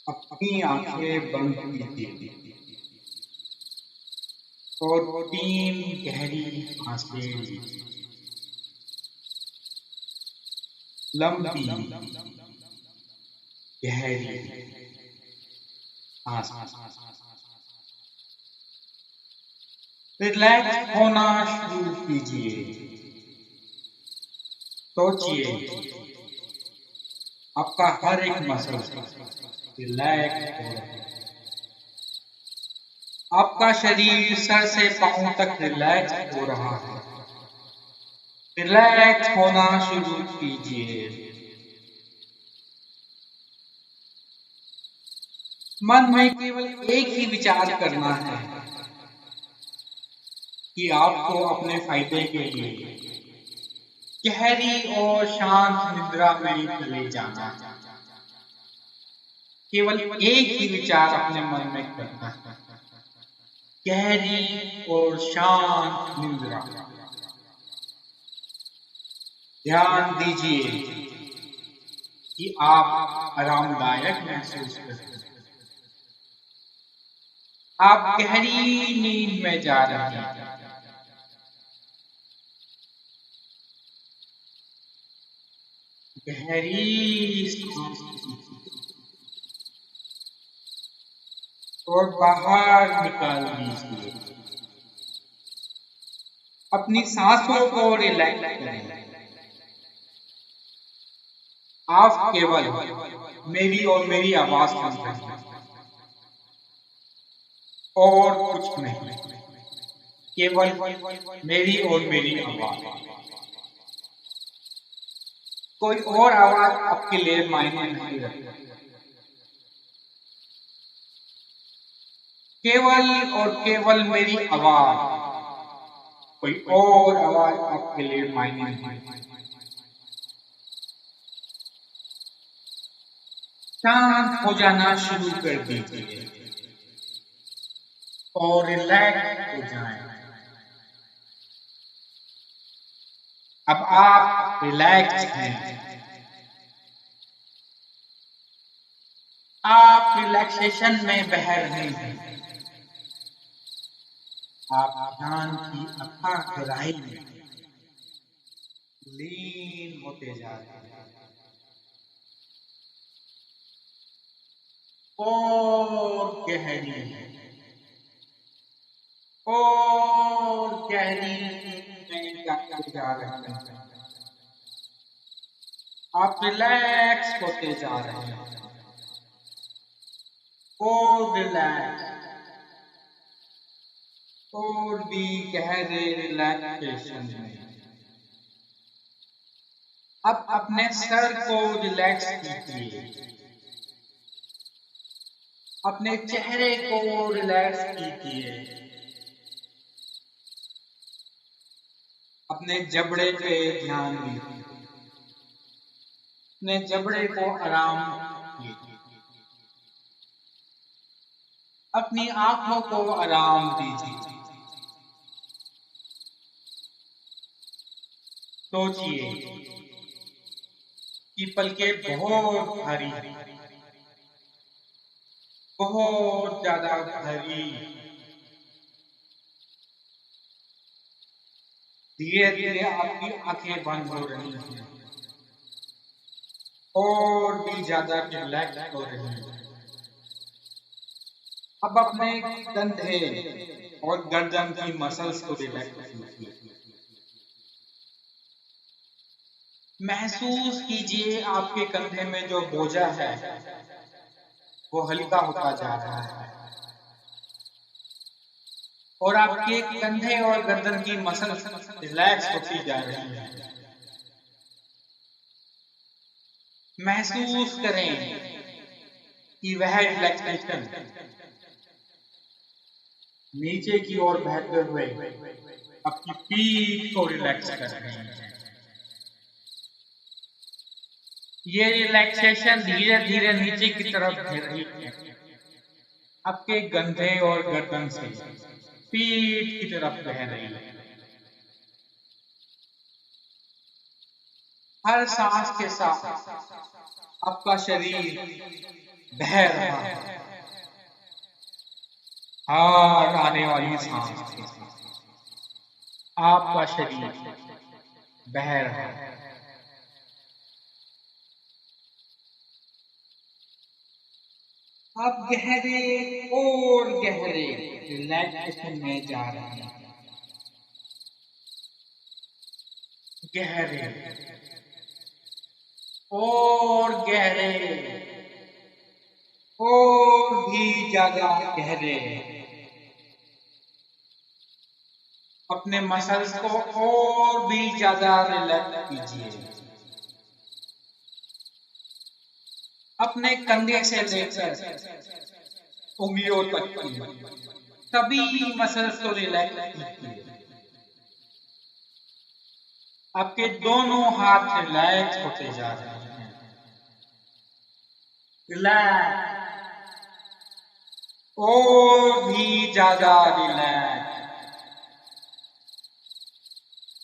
अपनी आंखें बंद कीजिए और 3 गहरी सांसें लीजिए। लंबी गहरी सांसें। रिलैक्स होना शुरू कीजिए। सोचिए आपका हर एक मसल रिलैक्स हो रहा है। आपका शरीर सर से पांव तक रिलैक्स हो रहा है। रिलैक्स होना शुरू कीजिए। मन में केवल एक ही विचार करना है कि आपको अपने फायदे के लिए गहरी और शांत निद्रा में चले जाना है। केवल एक ही विचार अपने मन में करना है, गहरी और शांत निद्रा। ध्यान दीजिए कि आप आरामदायक महसूस करते हैं। आप गहरी नींद में जा रहे हैं। गहरी सांस और बाहर निकाल दीजिए। अपनी सांसों को रिलैक्स करें। आप केवल मेरी और मेरी आवाज सुन रहे हैं और कुछ नहीं। केवल मेरी और मेरी आवाज। कोई और आवाज आपके लिए मायने नहीं रखती। केवल और केवल मेरी आवाज, कोई और आवाज आपके लिए मायने नहीं रखती। शांत हो जाना शुरू कर दीजिए और रिलैक्स हो जाएं। अब आप रिलैक्स हैं। आप रिलैक्सेशन में बह रहे हैं। आप ध्यान की अथाह गहराई में लीन होते जा रहे हैं। और गहरी और गहरी में जाते जा रहे हैं। आप रिलैक्स होते जा रहे हैं। और रिलैक्स और भी गहरे रिलैक्सेशन में। अब अपने सर को रिलैक्स कीजिए। अपने चेहरे को रिलैक्स कीजिए। अपने जबड़े पे ध्यान दीजिए। अपने जबड़े को आराम दीजिए। अपनी आंखों को आराम दीजिए। सोचिए कि पलकें बहुत भारी, बहुत ज्यादा भारी, धीरे धीरे आपकी आंखें बंद हो रही हैं और भी ज्यादा रिलैक्स हो रही हैं। अब अपने कंधे और गर्दन की मसल्स को रिलैक्स कीजिए। महसूस कीजिए आपके कंधे में जो बोझा है वो हल्का होता जा रहा है और आपके कंधे और गर्दन की मसल्स रिलैक्स होती जा रही है। महसूस करें कि वह रिलैक्सेशन नीचे की ओर बहते हुए आपकी पीठ को रिलैक्स कर रहे हैं। ये रिलैक्सेशन धीरे धीरे नीचे की तरफ बह रही है, आपके कंधे और गर्दन से पीठ की तरफ बह रही है। हर सांस के साथ आपका शरीर बह रहा है हर आने वाली सांस के साथ। आपका शरीर बह रहा है। आप गहरे और गहरे रिलैक्सेशन में जा रहे हैं। गहरे और गहरे और भी ज्यादा गहरे। अपने मसल्स को और भी ज्यादा रिलैक्स कीजिए। अपने कंधे से लेकर उंगलियों तक की सभी मसल्स को रिलैक्स कीजिए। आपके दोनों हाथ रिलैक्स होते जा रहे हैं। रिलैक्स और भी ज्यादा रिलैक्स।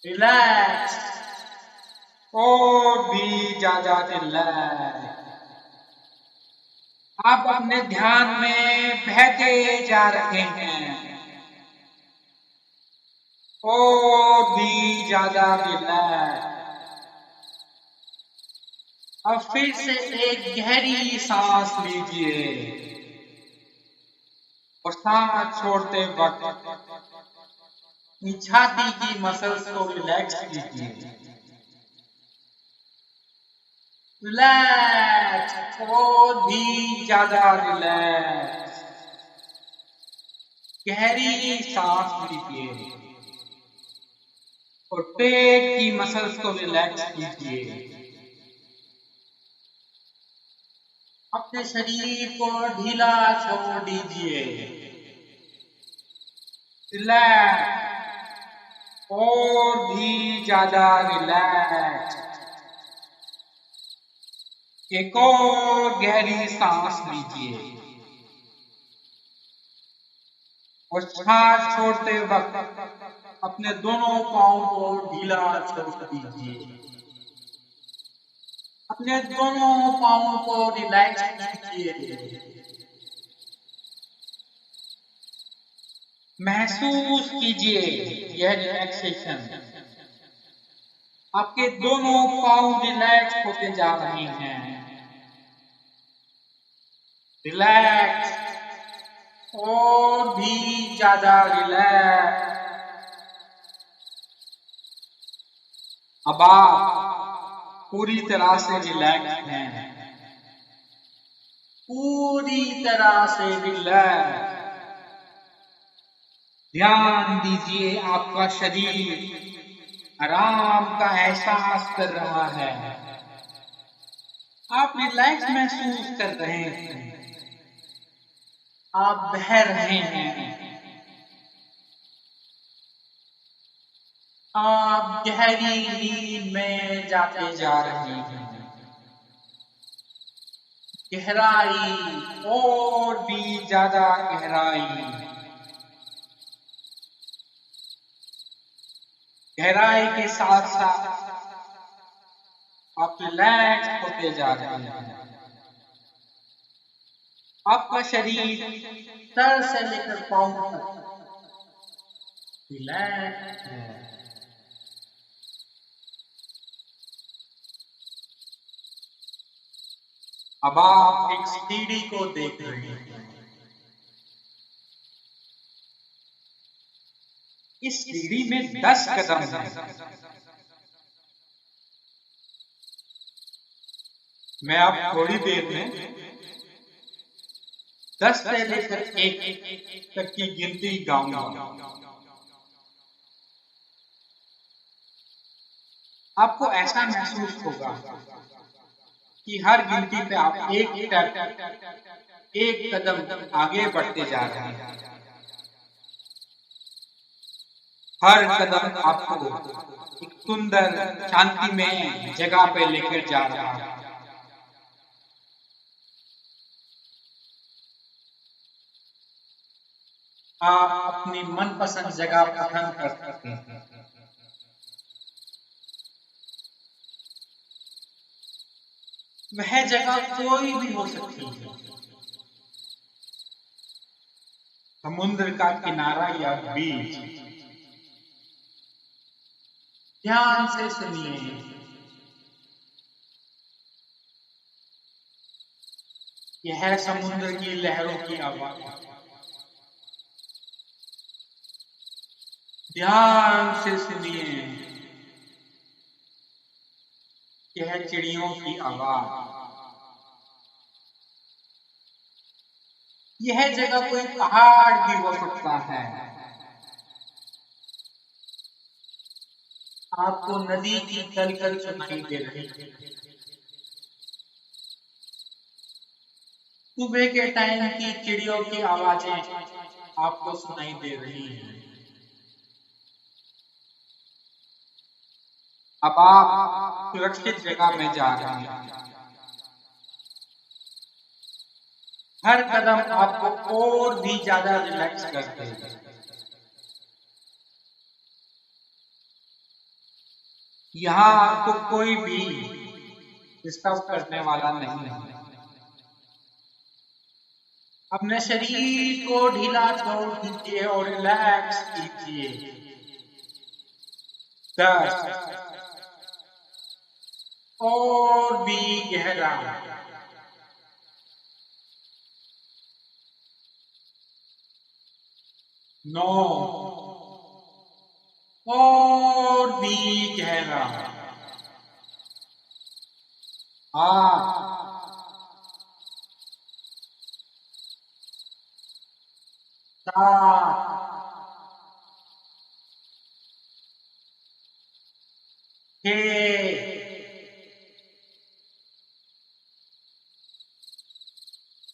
रिलैक्स और भी ज्यादा रिलैक्स। आप अपने ध्यान में बहते जा रहे हैं और भी ज्यादा रिलैक्स। अब फिर से एक गहरी सांस लीजिए और सांस छोड़ते वक्त अपनी छाती की मसल्स को रिलैक्स कीजिए। रिलैक्स और भी ज्यादा रिलैक्स। गहरी सांस लीजिए और पेट की मसल्स को रिलैक्स कीजिए। अपने शरीर को ढीला छोड़ दीजिए। रिलैक्स और भी ज्यादा रिलैक्स। एक और गहरी सांस लीजिए और सांस छोड़ते वक्त अपने दोनों पांव को ढीला छोड़ दीजिए। अपने दोनों पांव को रिलैक्स कीजिए। महसूस कीजिए यह रिलैक्सेशन। आपके दोनों पांव रिलैक्स होते जा रहे हैं। रिलैक्स और भी ज्यादा रिलैक्स। अब आप पूरी तरह से रिलैक्स हैं। पूरी तरह से रिलैक्स। ध्यान दीजिए आपका शरीर आराम का एहसास कर रहा है। आप रिलैक्स महसूस कर रहे हैं। आप बह रहे हैं। आप गहरी नींद में जाते जा रहे हैं। गहराई और भी ज्यादा गहराई। गहराई के साथ साथ आप रिलैक्स होते जा रहे हैं। आपका शरीर सर से लेकर पांव तक रिलैक्स है। अब आप एक सीढ़ी को देख रहे हैं। इस सीढ़ी में 10 कदम हैं। मैं आप थोड़ी देर में 10 से लेकर 1 तक की गिनती गाऊंगा। आपको ऐसा महसूस होगा कि हर गिनती पे आप एक कदम आगे बढ़ते जा रहे हैं। हर कदम आपको एक सुंदर शांति में जगह पे लेकर जा रहा है। आप अपनी मनपसंद जगह पसंद कर सकते हैं। वह जगह कोई भी हो सकती है, समुद्र का किनारा या बीच। ध्यान से सुनिए, यह समुद्र की लहरों की आवाज। ध्यान से सुनिए, यह चिड़ियों की आवाज। यह जगह कोई पहाड़ भी हो सकता है, आपको नदी की कलकल सुनाई दे रही है, सुबह के टाइम की चिड़ियों की आवाजें आपको सुनाई दे रही हैं। अब आप सुरक्षित जगह में जा रहे हैं। हर कदम आपको और भी ज्यादा रिलैक्स कर देगा। यहाँ आपको कोई भी डिस्टर्ब करने वाला नहीं है। अपने शरीर को ढीला छोड़ दीजिए और रिलैक्स कीजिए। 10 और भी गहरा। 9 और भी गहरा। 8 7 6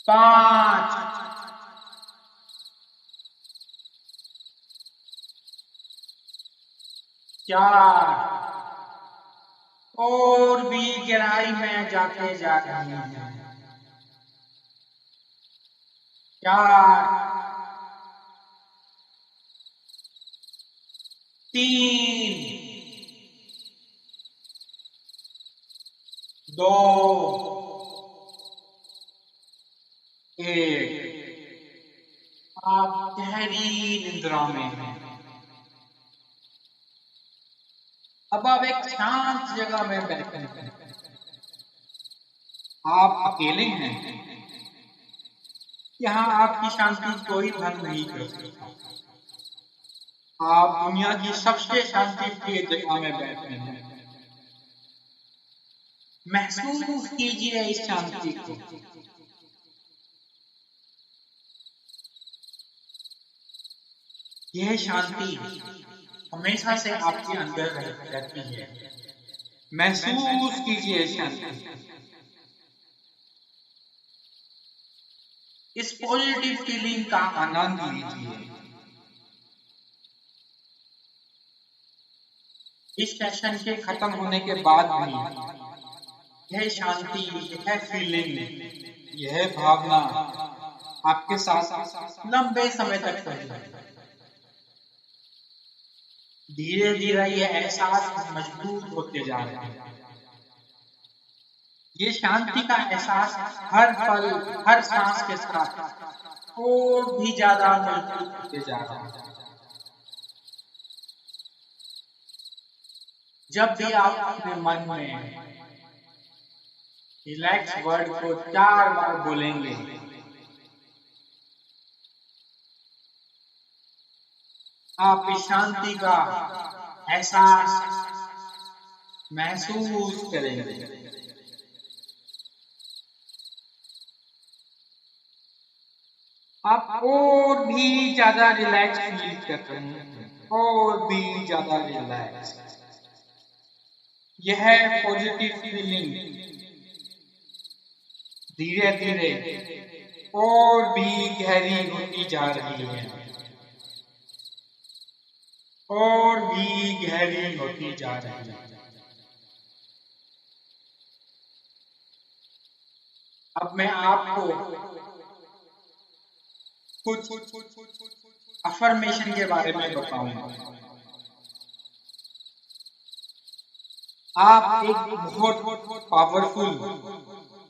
5 4 और भी गहराई में जाते जा रहे हैं। 4 3 2 1। आप गहरी निद्रा में हैं। अब आप एक शांत जगह में बैठे हैं। आप अकेले हैं। यहाँ आपकी शांति कोई भंग नहीं कर सकता। आप दुनिया की सबसे शांति प्रिय जगह में बैठे हैं। महसूस कीजिए इस शांति को। यह शांति हमेशा से आपके अंदर रहती है। महसूस कीजिए इस शांति। इस पॉजिटिव फीलिंग का आनंद लीजिए। इस सेशन के खत्म होने के बाद भी यह शांति, यह फीलिंग, यह भावना आपके साथ लंबे समय तक रहेगी। धीरे धीरे यह एहसास मजबूत होते जा रहा है। ये शांति का एहसास हर पल, हर सांस के साथ और भी ज्यादा मजबूत होते जा रहा है। जब भी आप अपने मन में रिलैक्स वर्ड को 4 बार बोलेंगे, आप इस शांति का एहसास महसूस करेंगे। आप और भी ज्यादा रिलैक्स फील कर रहे हैं, और भी ज्यादा रिलैक्स। यह पॉजिटिव फीलिंग धीरे धीरे और भी गहरी होती जा रही है, और भी गहरी होती जा रही है। अब मैं आपको कुछ अफर्मेशन के बारे में बताऊंगा। आप एक बहुत पावरफुल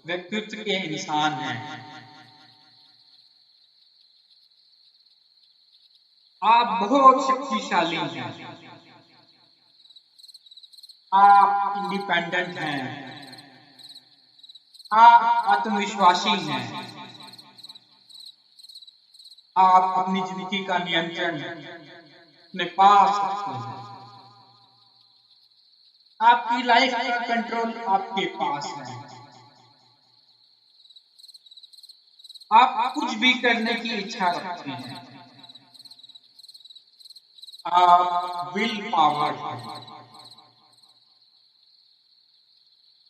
व्यक्तित्व के इंसान हैं। आप बहुत शक्तिशाली हैं। आप इंडिपेंडेंट हैं। आप आत्मविश्वासी हैं। आप अपनी जिंदगी का नियंत्रण अपने पास रखते हैं। आपकी लाइफ का कंट्रोल आपके पास है। आप कुछ भी करने की इच्छा रखते हैं। आप विल पावर हैं।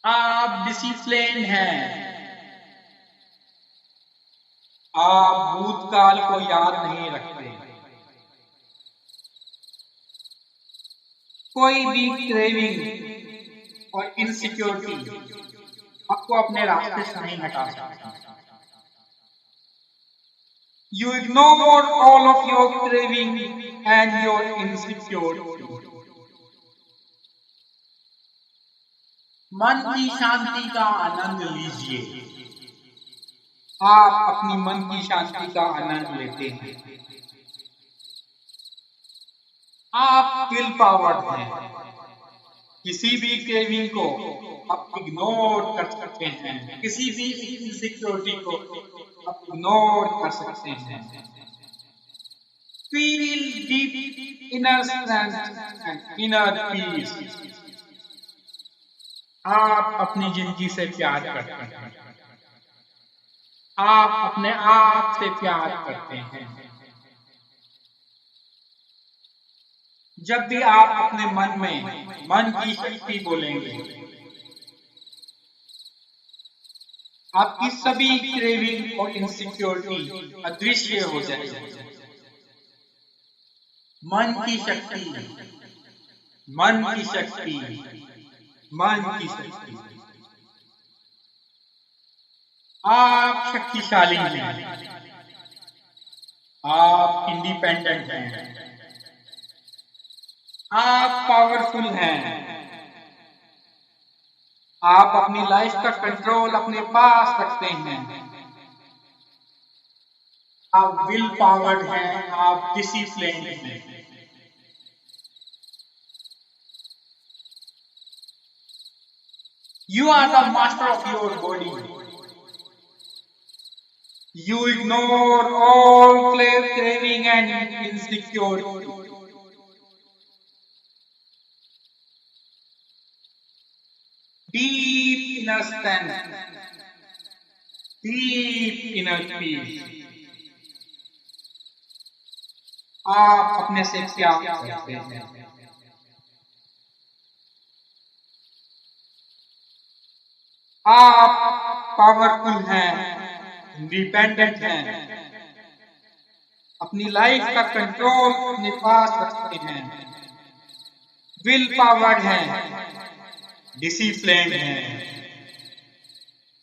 आप डिसिप्लिन हैं। आप भूतकाल को याद नहीं रखते। कोई भी क्रेविंग और इनसिक्योरिटी आपको अपने रास्ते से नहीं हटा सकता। You ignore all of your craving and your insecurity. मन की शांति का आनंद लीजिए। आप अपनी मन की शांति का आनंद लेते हैं। आप विल पावर्ड हैं। किसी भी क्रेविंग को आप इग्नोर कर सकते हैं। किसी भी इनसिक्योरिटी को आप इग्नोर कर सकते हैं। Feel deep inner strength and inner peace. आप अपनी जिंदगी से प्यार करते हैं। आप अपने आप से प्यार करते हैं। जब भी आप अपने मन में मन की शक्ति बोलेंगे, आपकी सभी क्रेविंग और इनसिक्योरिटी अदृश्य हो जाएगी। मन की शक्ति, मन की शक्ति, मन की शक्ति। आप शक्तिशाली हैं। आप इंडिपेंडेंट हैं। आप पावरफुल हैं। आप अपनी लाइफ का कंट्रोल अपने पास रखते हैं। आप विल पावर्ड हैं। आप डिसिप्लिन हैं। You are the master of your body. You ignore all craving and insecurity. Deep inner strength, deep inner peace. आप अपने से प्यार करते हैं। आप पावरफुल हैं, इंडिपेंडेंट हैं, अपनी लाइफ का कंट्रोल अपने पास रखते हैं, विल पावर्ड हैं, डिसिप्लिन हैं,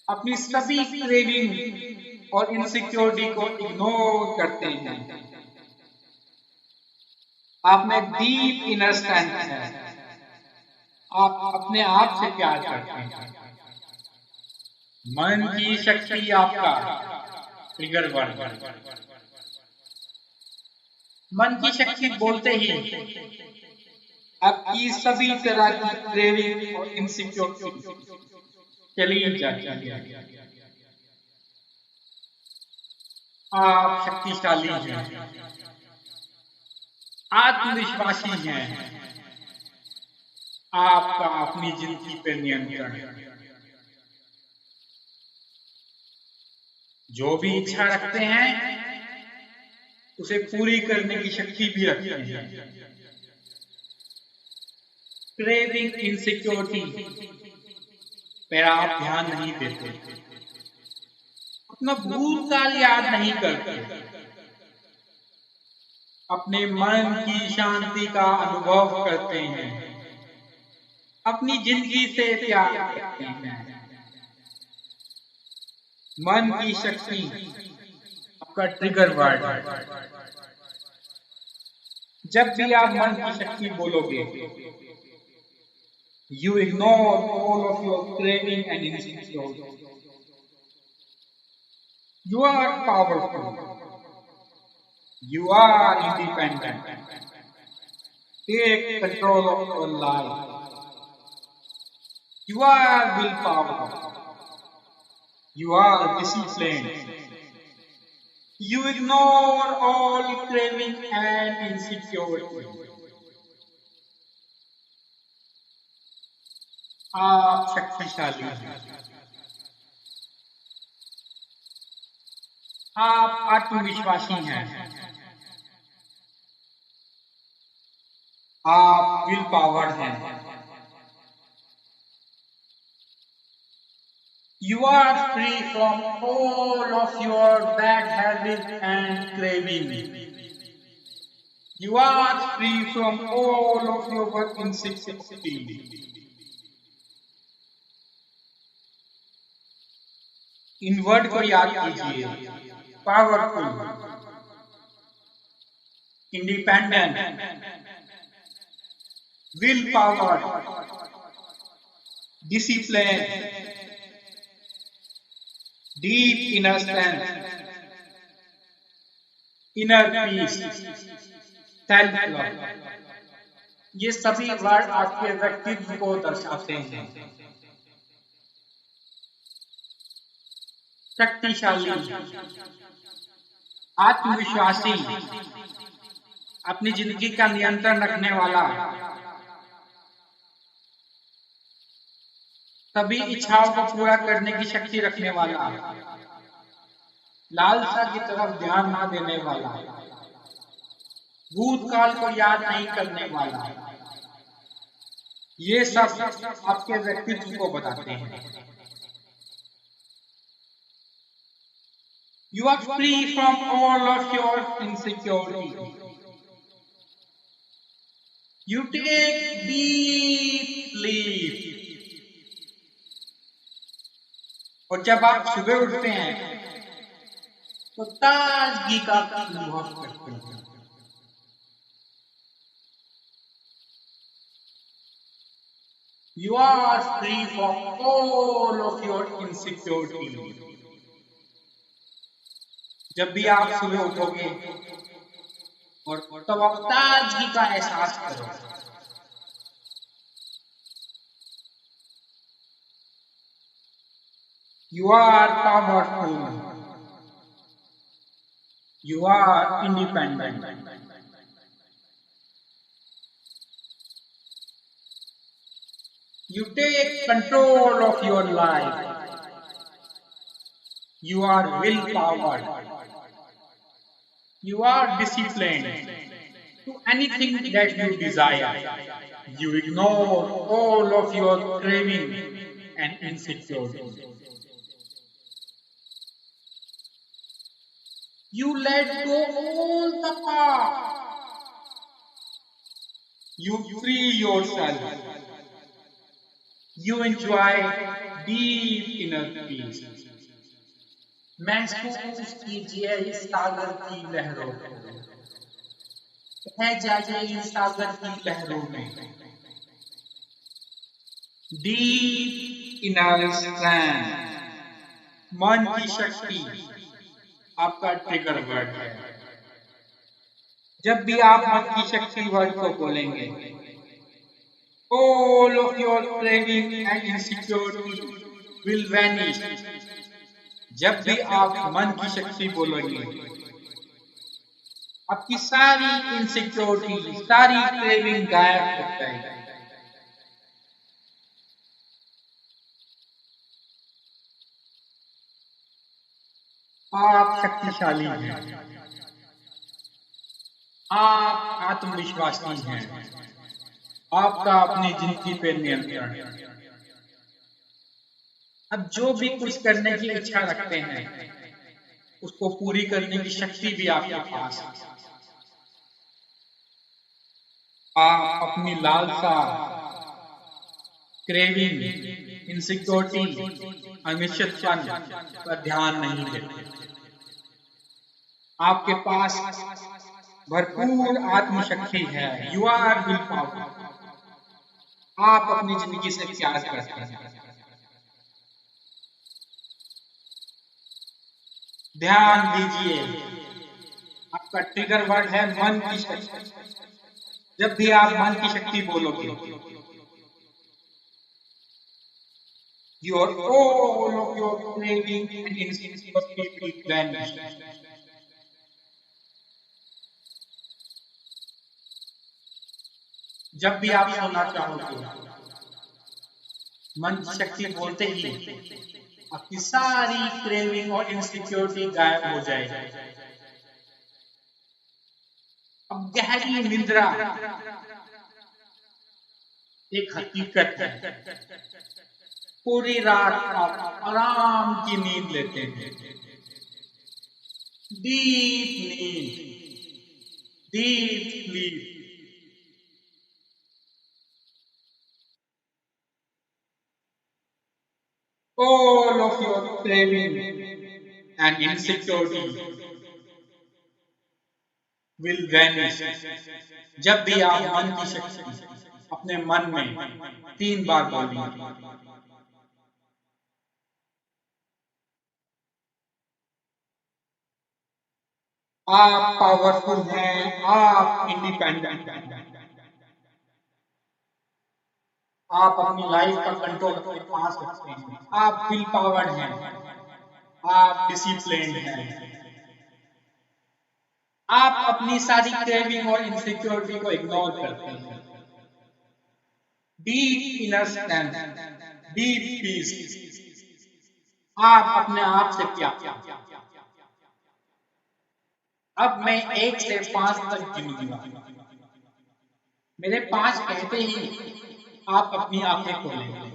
अपनी सभी क्रेविंग और इनसिक्योरिटी को इग्नोर करते हैं। आप में डीप इनर स्ट्रेंथ है। आप अपने आप से प्यार करते हैं। मन की शक्ति आपका ट्रिगर वर्ड। मन की शक्ति बोलते ही आपकी सभी तरह की क्रेविंग और इनसिक्योरिटी चली जाती है। आप शक्तिशाली हैं, आत्मविश्वासी हैं, आपका अपनी जिंदगी पर नियंत्रण है। जो भी इच्छा रखते हैं उसे पूरी करने की शक्ति भी रखते हैं। क्रेविंग इनसिक्योरिटी पर आप ध्यान नहीं देते, अपना भूतकाल याद नहीं करते, अपने मन की शांति का अनुभव करते हैं, अपनी जिंदगी से प्यार करते हैं। मन की शक्ति आपका ट्रिगर वर्ड है। जब भी आप मन की शक्ति बोलोगे, You ignore all of your craving and insecurity. You are powerful. You are independent. Take control of your life. You are willpower. You are disciplined. You ignore all craving and insecurity. आप शक्तिशाली हैं। आप आत्मविश्वासी हैं। आप will powered हैं। You are free from all of your bad habits and craving. You are free from all of your insecurity. In word को याद कीजिए। Powerful, independent, will power, discipline, deep inner strength, inner peace, self love. ये सभी word आपके व्यक्तित्व को दर्शाते हैं। शक्तिशाली, आत्मविश्वासी, अपनी जिंदगी का नियंत्रण रखने वाला, सभी इच्छाओं को पूरा करने की शक्ति रखने वाला, लालसा की तरफ ध्यान ना देने वाला, भूतकाल को याद नहीं करने वाला। ये सब आपके व्यक्तित्व को बताते हैं। You are free from all of your insecurity. You take deep leap. और जब आप सुबह उठते हैं तो ताजगी का अनुभव करते हैं। You are free from all of your insecurity. जब भी आप सुबह उठोगे और तब आप ताजगी का एहसास करोगे। You are powerful. You are independent. You take control of your life. You are willpowered. You are disciplined to anything that you desire. You ignore all of your craving and insecurity. You let go all the past. You free yourself. You enjoy deep inner peace. महसूस कीजिए इस सागर की लहरों को। बह जाइए इस सागर की लहरों में। डीप इनर स्ट्रेंथ, मन की शक्ति आपका ट्रिगर वर्ड है। जब भी आप मन की शक्ति वर्ड को बोलेंगे, all of your craving and insecurity will vanish. जब भी आप मन की शक्ति बोलेंगे, आपकी सारी इनसिक्योरिटी, सारी क्रेविंग गायब हो जाएगी। आप शक्तिशाली हैं। आप आत्मविश्वासी हैं। आपका अपनी जिंदगी पे नियंत्रण है। अब जो भी कुछ करने की इच्छा रखते हैं, उसको पूरी करने की शक्ति भी आपके पास है। आप अपनी लालसा, क्रेविंग, इनसिक्योरिटी, अनिश्चितपन पर ध्यान नहीं देते। आपके पास भरपूर आत्मशक्ति है। You are will power. आप अपनी जिंदगी से प्यार करते हैं। ध्यान दीजिए, आपका ट्रिगर वर्ड है मन की शक्ति। जब भी आप मन की शक्ति बोलोगे, your all of your craving and insecurity will vanish. जब भी आप सोना चाहोगे, मन की शक्ति बोलते ही आपकी सारी क्रेविंग और इनसिक्योरिटी गायब हो जाएगी। अब गहरी निद्रा एक हकीकत है। पूरी रात आप आराम की नींद लेते हैं, डीप नींद, deep sleep. All of your craving and insecurity will vanish. जब भी आप मन की शक्ति अपने मन में 3 बार बोलेंगे, आप पावरफुल हैं, आप इंडिपेंडेंट हैं, आप अपनी लाइफ का कंट्रोल अपने पास रखते हैं, आप विल पावर्ड हैं, आप डिसिप्लिन्ड हैं, आप अपनी सारी क्रेविंग और इनसिक्योरिटी को इग्नोर करते हैं। Deep inner strength, deep peace, आप अपने आप से प्यार। अब मैं 1 से 5 तक गिनूंगा। मेरे 5 कहते ही आप अपनी आंखें खोलेंगे।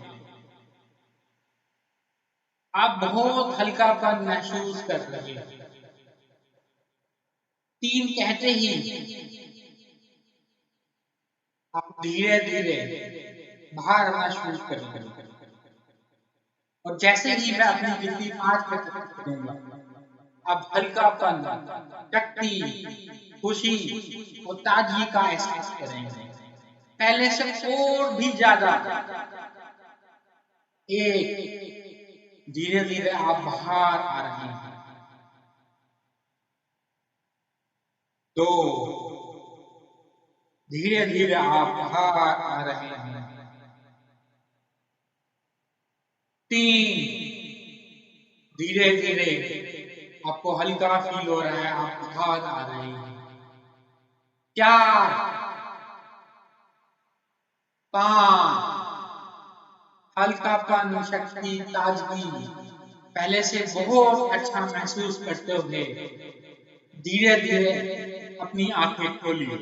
आप बहुत हल्कापन महसूस कर रहे हैं। 3 कहते ही आप धीरे धीरे बाहर आना शुरू करेंगे। और जैसे ही मैं अपनी गिनती 5 तक करूंगा, आप हल्कापन, शक्ति, खुशी और ताजगी का एहसास करेंगे, पहले से और भी ज्यादा। 1, धीरे धीरे आप बाहर आ रहे हैं। 2, धीरे धीरे आप बाहर आ रहे हैं। 3, धीरे धीरे आपको हल्का फील हो रहा है, आप बाहर आ रहे हैं। 4, 5, हल्कापन, शक्ति, ताजगी, पहले से बहुत अच्छा महसूस करते हुए धीरे धीरे अपनी आंखें खोलिए।